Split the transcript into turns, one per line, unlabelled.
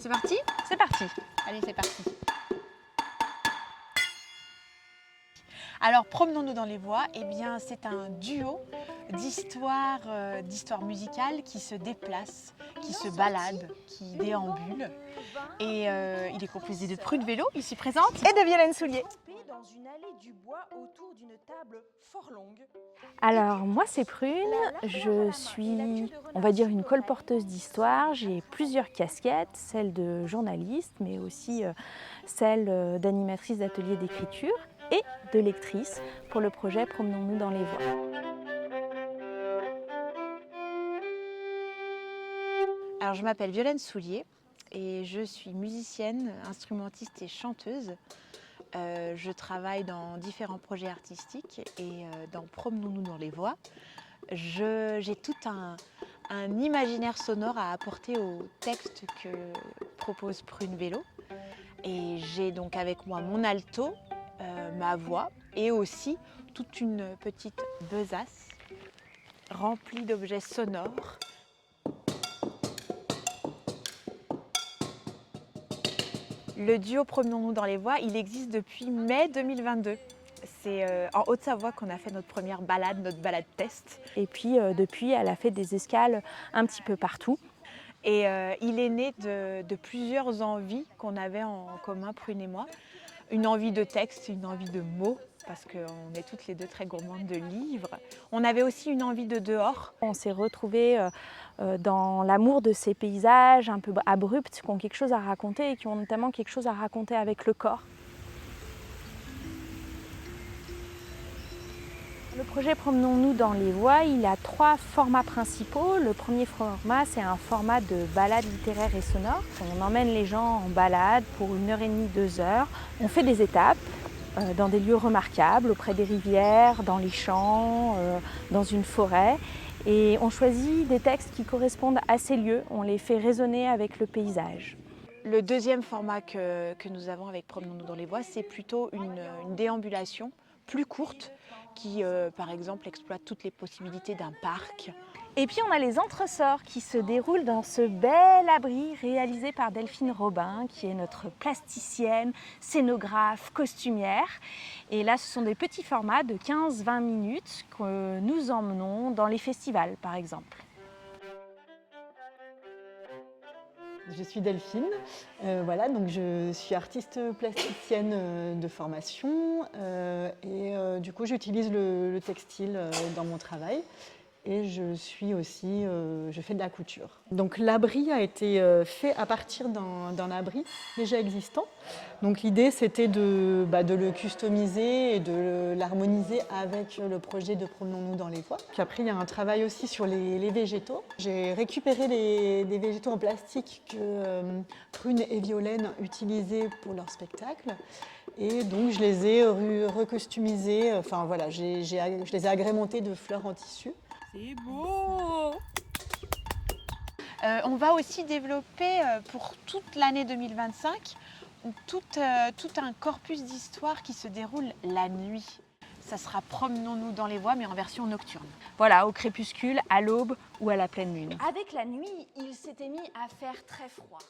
C'est parti?
C'est parti.
Allez, c'est parti. Alors, promenons-nous dans les voies. Eh bien, c'est un duo d'histoires musicales qui se déplacent, qui se baladent, qui déambulent. Et il est composé de Prune Vélo, ici présente,
Et de Violaine Soulier.
Dans une allée du bois autour d'une table fort longue.
Alors moi c'est Prune, je suis, on va dire, une colporteuse d'histoire. J'ai plusieurs casquettes, celle de journaliste, mais aussi celle d'animatrice d'atelier d'écriture et de lectrice pour le projet Promenons-nous dans les voies.
Alors, je m'appelle Violaine Soulier et je suis musicienne, instrumentiste et chanteuse. Je travaille dans différents projets artistiques et dans Promenons-nous dans les voies. J'ai tout un imaginaire sonore à apporter au texte que propose Prune Vélo. Et j'ai donc avec moi mon alto, ma voix et aussi toute une petite besace remplie d'objets sonores. Le duo Promenons-nous dans les voies, il existe depuis mai 2022. C'est en Haute-Savoie qu'on a fait notre première balade, notre balade test.
Et puis depuis, elle a fait des escales un petit peu partout.
Et il est né de plusieurs envies qu'on avait en commun, Prune et moi. Une envie de texte, une envie de mots, parce qu'on est toutes les deux très gourmandes de livres. On avait aussi une envie de dehors.
On s'est retrouvés dans l'amour de ces paysages un peu abrupts, qui ont quelque chose à raconter et qui ont notamment quelque chose à raconter avec le corps. Le projet Promenons-nous dans les voies, il a 3 formats principaux. Le premier format, c'est un format de balade littéraire et sonore. On emmène les gens en balade pour 1h30, 2 heures. On fait des étapes dans des lieux remarquables, auprès des rivières, dans les champs, dans une forêt. Et on choisit des textes qui correspondent à ces lieux. On les fait résonner avec le paysage.
Le deuxième format que nous avons avec Promenons-nous dans les voies, c'est plutôt une déambulation plus courte qui, par exemple, exploite toutes les possibilités d'un parc.
Et puis on a les entresorts qui se déroulent dans ce bel abri réalisé par Delphine Robin, qui est notre plasticienne, scénographe, costumière. Et là, ce sont des petits formats de 15-20 minutes que nous emmenons dans les festivals, par exemple.
Je suis Delphine, voilà, donc je suis artiste plasticienne de formation et du coup j'utilise le textile dans mon travail et je suis aussi, je fais de la couture. Donc l'abri a été fait à partir d'un abri déjà existant. Donc l'idée c'était de le customiser et de l'harmoniser avec le projet de Promenons-nous dans les voies. Puis après il y a un travail aussi sur les végétaux. J'ai récupéré des végétaux en plastique que Prune et Violaine utilisaient pour leur spectacle. Et donc je les ai recostumisés, enfin voilà, je les ai agrémentés de fleurs en tissu.
C'est beau! On va aussi développer pour toute l'année 2025 tout un corpus d'histoires qui se déroule la nuit. Ça sera Promenons-nous dans les voies, mais en version nocturne.
Voilà, au crépuscule, à l'aube ou à la pleine lune.
Avec la nuit, il s'était mis à faire très froid.